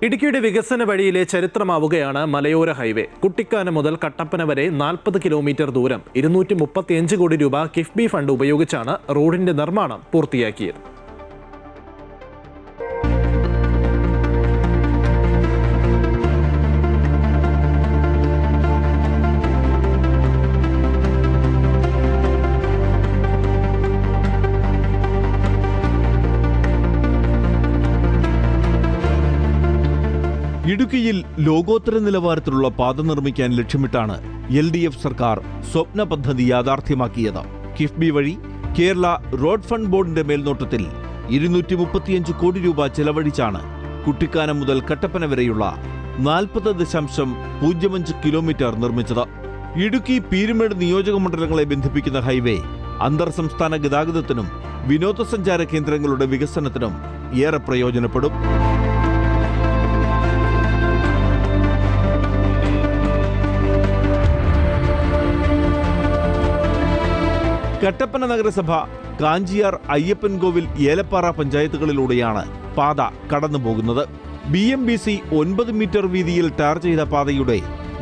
ഇടുക്കിയുടെ വികസന വഴിയിലെ ചരിത്രമാവുകയാണ് മലയോര ഹൈവേ. കുട്ടിക്കാനം മുതൽ കട്ടപ്പന വരെ 40 കിലോമീറ്റർ ദൂരം 235 കോടി രൂപ കിഫ്ബി ഫണ്ട് ഉപയോഗിച്ചാണ് റോഡിന്റെ നിർമ്മാണം പൂർത്തിയാക്കിയത്. ഇടുക്കിയിൽ ലോകോത്തര നിലവാരത്തിലുള്ള പാത നിർമ്മിക്കാൻ ലക്ഷ്യമിട്ടാണ് LDF സർക്കാർ സ്വപ്ന പദ്ധതി യാഥാർത്ഥ്യമാക്കിയത്. കിഫ്ബി വഴി കേരള റോഡ് ഫണ്ട് ബോർഡിന്റെ മേൽനോട്ടത്തിൽ 235 കോടി രൂപ ചെലവഴിച്ചാണ് കുട്ടിക്കാനം മുതൽ കട്ടപ്പന വരെയുള്ള 40.05 കിലോമീറ്റർ നിർമ്മിച്ചത്. ഇടുക്കി പീരുമേട് നിയോജക മണ്ഡലങ്ങളെ ബന്ധിപ്പിക്കുന്ന ഹൈവേ അന്തർ സംസ്ഥാന ഗതാഗതത്തിനും വിനോദസഞ്ചാര കേന്ദ്രങ്ങളുടെ വികസനത്തിനും ഏറെ പ്രയോജനപ്പെടും. കട്ടപ്പന നഗരസഭ കാഞ്ചിയാർ, അയ്യപ്പൻകോവിൽ, ഏലപ്പാറ പഞ്ചായത്തുകളിലൂടെയാണ് പാത കടന്നുപോകുന്നത്. BMBC 9 മീറ്റർ വീതിയിൽ ടാർ ചെയ്ത പാതയുടെ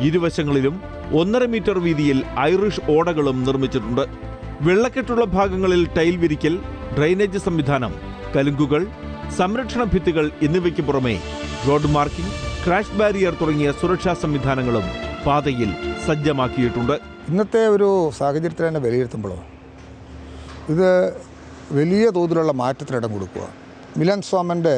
ഇരുവശങ്ങളിലും 1.5 മീറ്റർ വീതിയിൽ ഐറിഷ് ഓടകളും നിർമ്മിച്ചിട്ടുണ്ട്. വെള്ളക്കെട്ടുള്ള ഭാഗങ്ങളിൽ ടൈൽ വിരിക്കൽ, ഡ്രെയിനേജ് സംവിധാനം, കലുങ്കുകൾ, സംരക്ഷണ ഭിത്തികൾ എന്നിവയ്ക്ക് പുറമെ റോഡ് മാർക്കിംഗ്, ക്രാഷ് ബാരിയർ തുടങ്ങിയ സുരക്ഷാ സംവിധാനങ്ങളും പാതയിൽ സജ്ജമാക്കിയിട്ടുണ്ട്. ഇന്നത്തെ ഒരു സാഹചര്യത്തിൽ തന്നെ വിലയിരുത്തുമ്പോൾ ഇത് വലിയ തോതിലുള്ള മാറ്റത്തിനിടം കൊടുക്കുക. മിലൻ സോമൻ്റെ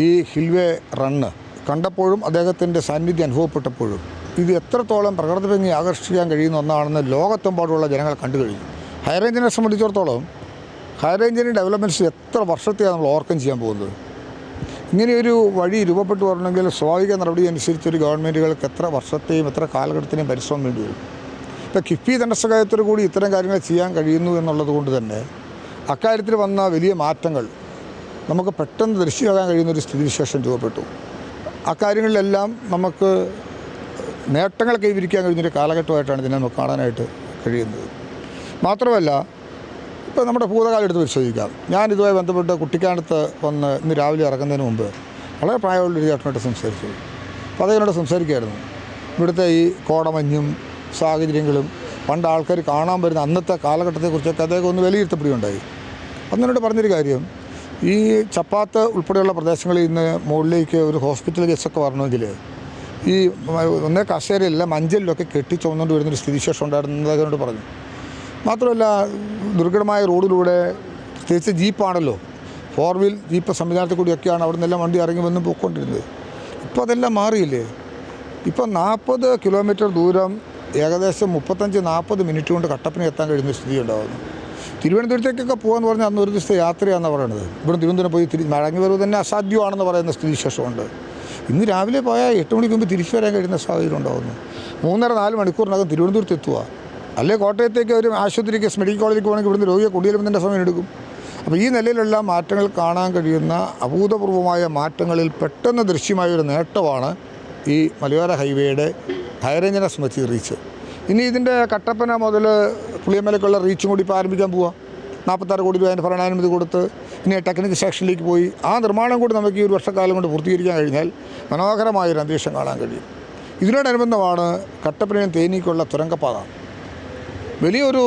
ഈ ഹിൽവേ റണ്ണ് കണ്ടപ്പോഴും അദ്ദേഹത്തിൻ്റെ സാന്നിധ്യം അനുഭവപ്പെട്ടപ്പോഴും ഇത് എത്രത്തോളം പ്രകൃതി ഭംഗി ആകർഷിക്കാൻ കഴിയുന്ന ഒന്നാണെന്ന് ലോകത്തെമ്പാടുള്ള ജനങ്ങൾ കണ്ടു കഴിഞ്ഞു. ഹൈറേഞ്ചിനെ സംബന്ധിച്ചിടത്തോളം ഹൈറേഞ്ചിൻ്റെ ഡെവലപ്മെൻറ്റ്സ് എത്ര വർഷത്തെയാണ് നമ്മൾ ഓർക്കം ചെയ്യാൻ പോകുന്നത്. ഇങ്ങനെയൊരു വഴി രൂപപ്പെട്ടു വരണമെങ്കിൽ സ്വാഭാവിക നടപടി അനുസരിച്ചൊരു ഗവൺമെൻറ്റുകൾക്ക് എത്ര വർഷത്തെയും എത്ര കാലഘട്ടത്തിനെയും പരിശ്രമം വേണ്ടി വരും. ഇപ്പോൾ കിഫ്ബി ധനസഹായത്തോടു കൂടി ഇത്തരം കാര്യങ്ങൾ ചെയ്യാൻ കഴിയുന്നു എന്നുള്ളത് കൊണ്ട് തന്നെ അക്കാര്യത്തിൽ വന്ന വലിയ മാറ്റങ്ങൾ നമുക്ക് പെട്ടെന്ന് ദൃശ്യമാകാൻ കഴിയുന്നൊരു സ്ഥിതിവിശേഷം രൂപപ്പെട്ടു. അക്കാര്യങ്ങളിലെല്ലാം നമുക്ക് നേട്ടങ്ങൾ കൈവരിക്കാൻ കഴിയുന്നൊരു കാലഘട്ടമായിട്ടാണ് ഇതിനെ നമുക്ക് കാണാനായിട്ട് കഴിയുന്നത്. മാത്രമല്ല, ഇപ്പോൾ നമ്മുടെ ഭൂതകാലം എടുത്ത് പരിശോധിക്കാം. ഞാൻ ഇതുമായി ബന്ധപ്പെട്ട് കുട്ടിക്കാനത്ത് വന്ന് ഇന്ന് രാവിലെ ഇറങ്ങുന്നതിന് മുമ്പ് വളരെ പ്രായമുള്ളൊരു ചേട്ടനായിട്ട് സംസാരിച്ചു. അപ്പോൾ അദ്ദേഹത്തോട് സംസാരിക്കുകയായിരുന്നു. ഇവിടുത്തെ ഈ കോടമഞ്ഞും സാഹചര്യങ്ങളും പണ്ട് ആൾക്കാർ കാണാൻ വരുന്ന അന്നത്തെ കാലഘട്ടത്തെക്കുറിച്ചൊക്കെ അദ്ദേഹം ഒന്ന് വിലയിരുത്തപ്പെടുകയുണ്ടായി. അന്നോട് പറഞ്ഞൊരു കാര്യം, ഈ ചപ്പാത്ത് ഉൾപ്പെടെയുള്ള പ്രദേശങ്ങളിൽ ഇന്ന് മുകളിലേക്ക് ഒരു ഹോസ്പിറ്റൽ കേസൊക്കെ വരണമെങ്കിൽ ഈ ഒന്നേ കസേരയില്ല മഞ്ചലിലൊക്കെ കെട്ടി ചുമന്നുകൊണ്ട് വരുന്നൊരു സ്ഥിതിവിശേഷം ഉണ്ടായിരുന്നു അദ്ദേഹത്തോട് പറഞ്ഞു. മാത്രമല്ല, ദുർഘടമായ റോഡിലൂടെ പ്രത്യേകിച്ച് ജീപ്പാണല്ലോ, 4 വീൽ ജീപ്പ് സംവിധാനത്തിൽ കൂടിയൊക്കെയാണ് അവിടെ നിന്നെല്ലാം വണ്ടി ഇറങ്ങി വന്ന് പോയിക്കൊണ്ടിരുന്നത്. ഇപ്പോൾ അതെല്ലാം മാറിയില്ലേ. ഇപ്പോൾ 40 കിലോമീറ്റർ ദൂരം ഏകദേശം 35-40 മിനിറ്റ് കൊണ്ട് കട്ടപ്പന എത്താൻ കഴിയുന്ന സ്ഥിതി ഉണ്ടാകുന്നു. തിരുവനന്തപുരത്തേക്കൊക്കെ പോകാമെന്ന് പറഞ്ഞാൽ അന്ന് ഒരു ദിവസത്തെ യാത്രയാണെന്ന് പറയുന്നത്. ഇവിടെ തിരുവനന്തപുരം പോയി മടങ്ങി വരവ് തന്നെ അസാധ്യമാണെന്ന് പറയുന്ന സ്ഥിതിവിശേഷമുണ്ട്. ഇന്ന് രാവിലെ പോയാൽ 8 മണിക്ക് മുമ്പ് തിരിച്ചു വരാൻ കഴിയുന്ന സാഹചര്യം ഉണ്ടാകുന്നു. 3.5-4 മണിക്കൂറിനകം തിരുവനന്തപുരത്ത് എത്തുക. അല്ലെങ്കിൽ കോട്ടയത്തേക്ക് ഒരു ആശുപത്രിക്ക് മെഡിക്കൽ കോളേജിലേക്ക് പോകണമെങ്കിൽ ഇവിടുന്ന് രോഗിയെ കൊണ്ടുവരുമ്പോൾ സമയം എടുക്കും. അപ്പോൾ ഈ നിലയിലുള്ള മാറ്റങ്ങൾ കാണാൻ കഴിയുന്ന അഭൂതപൂർവമായ മാറ്റങ്ങളിൽ പെട്ടെന്ന് ദൃശ്യമായ ഒരു നേട്ടമാണ് ഈ മലയോര ഹൈവേയുടെ ഹൈറേഞ്ചിനെ സംബന്ധിച്ച് റീച്ച്. ഇനി ഇതിൻ്റെ കട്ടപ്പന മുതൽ പുളിയമലക്കുള്ള റീച്ചും കൂടി ഇപ്പോൾ ആരംഭിക്കാൻ പോവുക. 46 കോടി രൂപ അതിൻ്റെ ഭരണാനുമതി കൊടുത്ത് ഇനി ടെക്നിക്കൽ സെക്ഷനിലേക്ക് പോയി ആ നിർമ്മാണം കൂടി നമുക്ക് ഈ ഒരു വർഷക്കാലം കൊണ്ട് പൂർത്തീകരിക്കാൻ കഴിഞ്ഞാൽ മനോഹരമായൊരു അന്തരീക്ഷം കാണാൻ കഴിയും. ഇതിനോടനുബന്ധമാണ് കട്ടപ്പനയും തേനിക്കുള്ള തുരങ്കപ്പാത. വലിയൊരു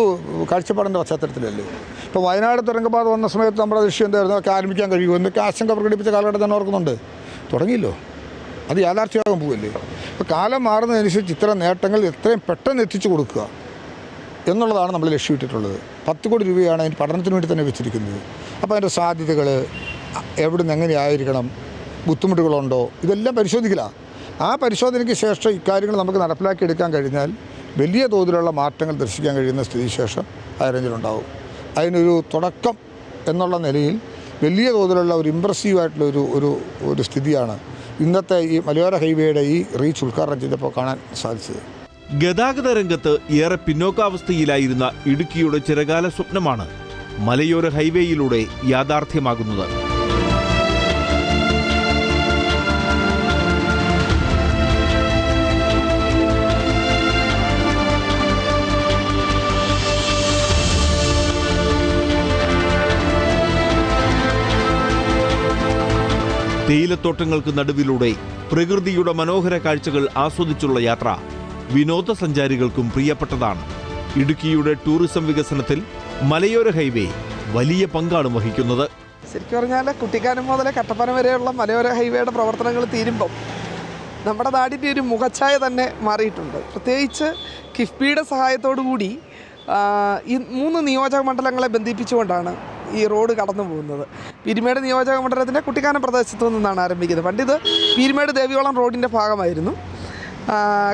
കാഴ്ചപ്പാടിൻ്റെ പശ്ചാത്തലത്തിലല്ലേ. ഇപ്പോൾ വയനാട് തുരങ്കപ്പാത വന്ന സമയത്ത് നമ്മുടെ ദൃശ്യം എന്തായിരുന്നു, ഒക്കെ ആരംഭിക്കാൻ കഴിയുമോ എന്നൊക്കെ ആശങ്ക പ്രകടിപ്പിച്ച കാലഘട്ടം തന്നെ ഓർക്കുന്നുണ്ട്. തുടങ്ങിയല്ലോ, അത് യാഥാർത്ഥ്യമാകാൻ പോവല്ലേ. ഇപ്പോൾ കാലം മാറുന്നതനുസരിച്ച് ഇത്തരം നേട്ടങ്ങൾ എത്രയും പെട്ടെന്ന് എത്തിച്ചു കൊടുക്കുക എന്നുള്ളതാണ് നമ്മൾ ലക്ഷ്യമിട്ടിട്ടുള്ളത്. 10 കോടി രൂപയാണ് അതിന് പഠനത്തിന് വേണ്ടി തന്നെ വെച്ചിരിക്കുന്നത്. അപ്പോൾ അതിൻ്റെ സാധ്യതകൾ എവിടെ നിന്ന് എങ്ങനെയായിരിക്കണം, ബുദ്ധിമുട്ടുകളുണ്ടോ, ഇതെല്ലാം പരിശോധിക്കില്ല. ആ പരിശോധനയ്ക്ക് ശേഷം ഇക്കാര്യങ്ങൾ നമുക്ക് നടപ്പിലാക്കിയെടുക്കാൻ കഴിഞ്ഞാൽ വലിയ തോതിലുള്ള മാറ്റങ്ങൾ ദർശിക്കാൻ കഴിയുന്ന സ്ഥിതിവിശേഷം ഹൈറേഞ്ചിലുണ്ടാവും. അതിനൊരു തുടക്കം എന്നുള്ള നിലയിൽ വലിയ തോതിലുള്ള ഒരു ഇമ്പ്രസീവായിട്ടുള്ള ഒരു സ്ഥിതിയാണ് ഇന്നത്തെ ഈ മലയോര ഹൈവേയുടെ ഈ റീച്ച് ഉദ്ഘാടനം ചെയ്തപ്പോൾ കാണാൻ സാധിച്ചത്. ഗതാഗത രംഗത്ത് ഏറെ പിന്നോക്കാവസ്ഥയിലായിരുന്ന ഇടുക്കിയുടെ ചിരകാല സ്വപ്നമാണ് മലയോര ഹൈവേയിലൂടെ യാഥാർത്ഥ്യമാകുന്നത്. തേയിലത്തോട്ടങ്ങൾക്ക് നടുവിലൂടെ പ്രകൃതിയുടെ മനോഹര കാഴ്ചകൾ ആസ്വദിച്ചുള്ള യാത്ര വിനോദസഞ്ചാരികൾക്കും പ്രിയപ്പെട്ടതാണ്. ഇടുക്കിയുടെ ടൂറിസം വികസനത്തിൽ മലയോര ഹൈവേ വലിയ പങ്കാണ് വഹിക്കുന്നത്. ശരിക്കും പറഞ്ഞാൽ കുട്ടിക്കാനം മുതൽ കട്ടപ്പന വരെയുള്ള മലയോര ഹൈവേയുടെ പ്രവർത്തനങ്ങൾ തീരുമ്പം നമ്മുടെ നാടിൻ്റെ ഒരു മുഖച്ഛായ തന്നെ മാറിയിട്ടുണ്ട്. പ്രത്യേകിച്ച് കിഫ്ബിയുടെ സഹായത്തോടു കൂടി ഈ 3 നിയോജക മണ്ഡലങ്ങളെ ബന്ധിപ്പിച്ചുകൊണ്ടാണ് ഈ റോഡ് കടന്നു പോകുന്നത്. പീരുമേട് നിയോജക മണ്ഡലത്തിൻ്റെ കുട്ടിക്കാനം പ്രദേശത്തു നിന്നാണ് ആരംഭിക്കുന്നത്. പണ്ടിത് പീരുമേട് ദേവികുളം റോഡിൻ്റെ ഭാഗമായിരുന്നു.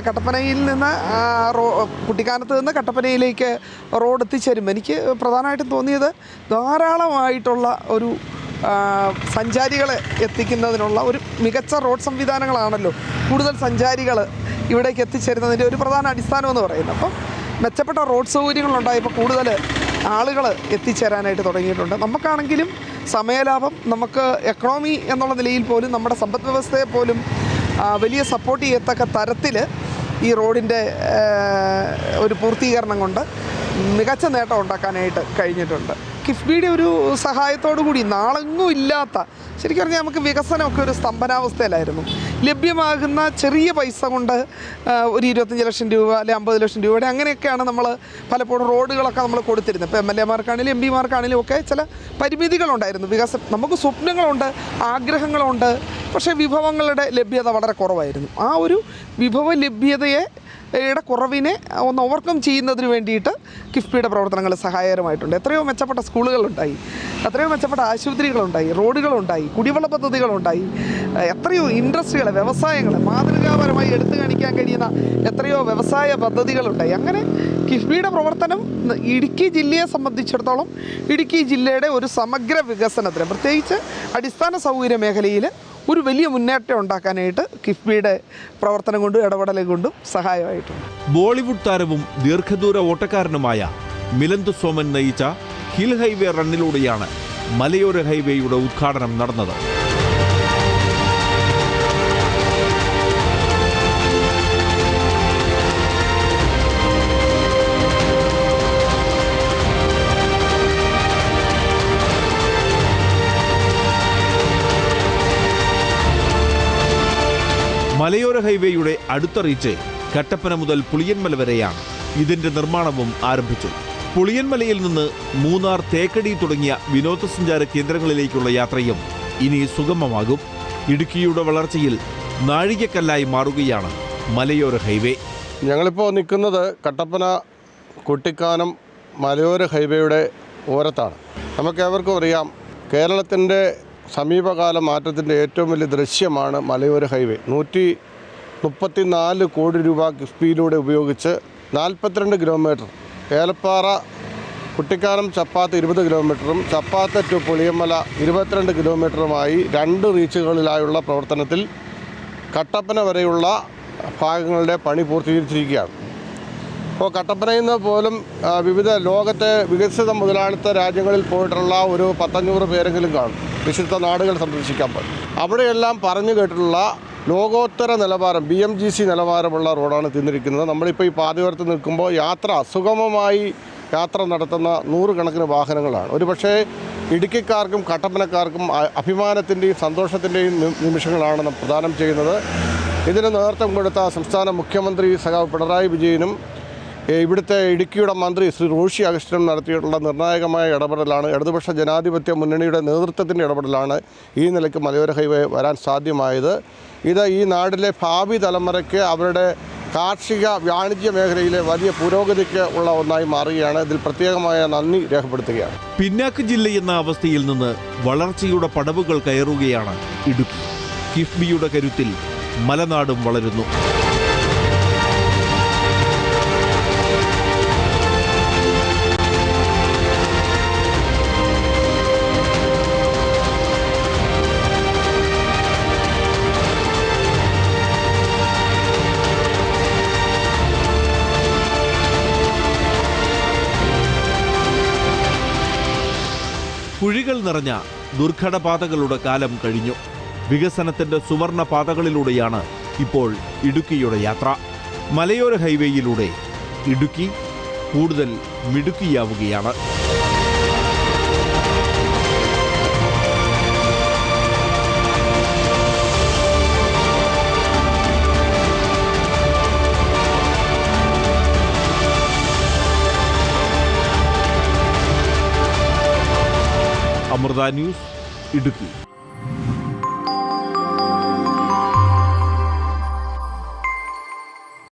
കട്ടപ്പനയിൽ നിന്ന് കുട്ടിക്കാനത്ത് നിന്ന് കട്ടപ്പനയിലേക്ക് റോഡ് എത്തിച്ചേരുമ്പോൾ എനിക്ക് പ്രധാനമായിട്ടും തോന്നിയത് ധാരാളമായിട്ടുള്ള ഒരു സഞ്ചാരികളെ എത്തിക്കുന്നതിനുള്ള ഒരു മികച്ച റോഡ് സംവിധാനങ്ങളാണല്ലോ കൂടുതൽ സഞ്ചാരികൾ ഇവിടേക്ക് എത്തിച്ചേരുന്നതിൻ്റെ ഒരു പ്രധാന അടിസ്ഥാനം എന്ന് പറയുന്നത്. അപ്പം മെച്ചപ്പെട്ട റോഡ് സൗകര്യങ്ങളുണ്ടായപ്പോൾ കൂടുതൽ ആളുകൾ എത്തിച്ചേരാനായിട്ട് തുടങ്ങിയിട്ടുണ്ട്. നമുക്കാണെങ്കിലും സമയലാഭം, നമുക്ക് എക്കണോമി എന്നുള്ള നിലയിൽ പോലും നമ്മുടെ സമ്പദ് വ്യവസ്ഥയെ പോലും വലിയ സപ്പോർട്ട് ചെയ്യത്തക്ക തരത്തിൽ ഈ റോഡിൻ്റെ ഒരു പൂർത്തീകരണം കൊണ്ട് മികച്ച നേട്ടം ഉണ്ടാക്കാനായിട്ട് കഴിഞ്ഞിട്ടുണ്ട്. കിഫ്ബിയുടെ ഒരു സഹായത്തോടു കൂടി നാളെങ്ങും ഇല്ലാത്ത, ശരിക്കും പറഞ്ഞാൽ നമുക്ക് വികസനമൊക്കെ ഒരു സ്തംഭനാവസ്ഥയിലായിരുന്നു. ലഭ്യമാകുന്ന ചെറിയ പൈസ കൊണ്ട് ഒരു 25 ലക്ഷം രൂപ അല്ലെങ്കിൽ 50 ലക്ഷം രൂപയുടെ അങ്ങനെയൊക്കെയാണ് നമ്മൾ പലപ്പോഴും റോഡുകളൊക്കെ നമ്മൾ കൊടുത്തിരുന്നത്. ഇപ്പോൾ MLA-മാർക്കാണെങ്കിലും MP-മാർക്കാണെങ്കിലും ഒക്കെ ചില പരിമിതികളുണ്ടായിരുന്നു. നമുക്ക് സ്വപ്നങ്ങളുണ്ട്, ആഗ്രഹങ്ങളുണ്ട്, പക്ഷേ വിഭവങ്ങളുടെ ലഭ്യത വളരെ കുറവായിരുന്നു. ആ ഒരു വിഭവ ലഭ്യതയെ കുറവിനെ ഒന്ന് ഓവർകം ചെയ്യുന്നതിന് വേണ്ടിയിട്ട് കിഫ്ബിയുടെ പ്രവർത്തനങ്ങൾ സഹായകരമായിട്ടുണ്ട്. എത്രയോ മെച്ചപ്പെട്ട സ്കൂളുകളുണ്ടായി, എത്രയോ മെച്ചപ്പെട്ട ആശുപത്രികളുണ്ടായി, റോഡുകളുണ്ടായി, കുടിവെള്ള പദ്ധതികളുണ്ടായി, എത്രയോ ഇൻഡസ്ട്രികൾ, വ്യവസായങ്ങൾ മാതൃകാപരമായി എടുത്തു കാണിക്കാൻ കഴിയുന്ന എത്രയോ വ്യവസായ പദ്ധതികളുണ്ടായി. അങ്ങനെ കിഫ്ബിയുടെ പ്രവർത്തനം ഇടുക്കി ജില്ലയെ സംബന്ധിച്ചിടത്തോളം ഇടുക്കി ജില്ലയുടെ ഒരു സമഗ്ര വികസനത്തിന്, പ്രത്യേകിച്ച് അടിസ്ഥാന സൗകര്യ മേഖലയിൽ ഒരു വലിയ മുന്നേറ്റം ഉണ്ടാക്കാനായിട്ട് കിഫ്ബിയുടെ പ്രവർത്തനം കൊണ്ടും ഇടപെടൽ കൊണ്ടും സഹായമായിട്ടുണ്ട്. ബോളിവുഡ് താരവും ദീർഘദൂര ഓട്ടക്കാരനുമായ മിലന്ദ് സോമൻ നയിച്ച ഹിൽ ഹൈവേ റണ്ണിലൂടെയാണ് മലയോര ഹൈവേയുടെ ഉദ്ഘാടനം നടന്നത്. മലയോര ഹൈവേയുടെ അടുത്ത റീച്ച് കട്ടപ്പന മുതൽ പുളിയന്മല വരെയാണ്. ഇതിന്റെ നിർമ്മാണവും ആരംഭിച്ചു. പുളിയന്മലയിൽ നിന്ന് മൂന്നാർ, തേക്കടി തുടങ്ങിയ വിനോദസഞ്ചാര കേന്ദ്രങ്ങളിലേക്കുള്ള യാത്രയും ഇനി സുഗമമാകും. ഇടുക്കിയുടെ വളർച്ചയിൽ നാഴികക്കല്ലായി മാറുകയാണ് മലയോര ഹൈവേ. ഞങ്ങളിപ്പോൾ നിൽക്കുന്നത് കട്ടപ്പന കുട്ടിക്കാനം മലയോര ഹൈവേയുടെ ഓരത്താണ്. നമുക്കേവർക്കും അറിയാം, കേരളത്തിൻ്റെ സമീപകാല മാറ്റത്തിൻ്റെ ഏറ്റവും വലിയ ദൃശ്യമാണ് മലയോര ഹൈവേ. 134 കോടി രൂപ കിഫ്ബിയിലൂടെ ഉപയോഗിച്ച് 42 കിലോമീറ്റർ, ഏലപ്പാറ കുട്ടിക്കാനം ചപ്പാത്ത് 20 കിലോമീറ്ററും ചപ്പാത്ത് ടു പുളിയമ്മല 22 കിലോമീറ്ററുമായി 2 റീച്ചുകളിലായുള്ള പ്രവർത്തനത്തിൽ കട്ടപ്പന വരെയുള്ള ഭാഗങ്ങളുടെ പണി പൂർത്തീകരിച്ചിരിക്കുകയാണ്. അപ്പോൾ കട്ടപ്പനയിൽ നിന്ന് പോലും വിവിധ ലോകത്തെ വികസിത മുതലാളിത്ത രാജ്യങ്ങളിൽ പോയിട്ടുള്ള ഒരു 100-500 പേരെങ്കിലും കാണും. വിശുദ്ധ നാടുകൾ സന്ദർശിക്കാൻ പോയി അവിടെയെല്ലാം പറഞ്ഞു കേട്ടിട്ടുള്ള ലോകോത്തര നിലവാരം, BMGC നിലവാരമുള്ള റോഡാണ് തിന്നിരിക്കുന്നത്. നമ്മളിപ്പോൾ ഈ പാതയോരത്ത് നിൽക്കുമ്പോൾ സുഗമമായി യാത്ര നടത്തുന്ന 100 കണക്കിന് വാഹനങ്ങളാണ്. ഒരു പക്ഷേ ഇടുക്കിക്കാർക്കും കട്ടപ്പനക്കാർക്കും അഭിമാനത്തിൻ്റെയും സന്തോഷത്തിൻ്റെയും നിമിഷങ്ങളാണ് പ്രദാനം ചെയ്യുന്നത്. ഇതിന് നേതൃത്വം കൊടുത്ത സംസ്ഥാന മുഖ്യമന്ത്രി സഖാവ് പിണറായി വിജയനും ഇവിടുത്തെ ഇടുക്കിയുടെ മന്ത്രി ശ്രീ റോഷി അഗസ്റ്റിനും നടത്തിയിട്ടുള്ള നിർണായകമായ ഇടപെടലാണ്, ഇടതുപക്ഷ ജനാധിപത്യ മുന്നണിയുടെ നേതൃത്വത്തിൻ്റെ ഇടപെടലാണ് ഈ നിലയ്ക്ക് മലയോര ഹൈവേ വരാൻ സാധ്യമായത്. ഇത് ഈ നാട്ടിലെ ഭാവി തലമുറയ്ക്ക് അവരുടെ കാർഷിക വാണിജ്യ മേഖലയിലെ വലിയ പുരോഗതിക്ക് ഉള്ള ഒന്നായി മാറുകയാണ്. ഇതിൽ പ്രത്യേകമായ നന്ദി രേഖപ്പെടുത്തുകയാണ്. പിന്നാക്ക ജില്ലയെന്ന അവസ്ഥയിൽ നിന്ന് വളർച്ചയുടെ പടവുകൾ കയറുകയാണ് ഇടുക്കി. കിഫ്ബിയുടെ കരുത്തിൽ മലനാടും വളരുന്നു. കുഴികൾ നിറഞ്ഞ ദുർഘടപാതകളുടെ കാലം കഴിഞ്ഞു. വികസനത്തിന്റെ സുവർണ പാതകളിലൂടെയാണ് ഇപ്പോൾ ഇടുക്കിയുടെ യാത്ര. മലയോര ഹൈവേയിലൂടെ ഇടുക്കി കൂടുതൽ മിടുക്കിയാവുകയാണ്. അമൃത ന്യൂസ്, ഇടുക്കി.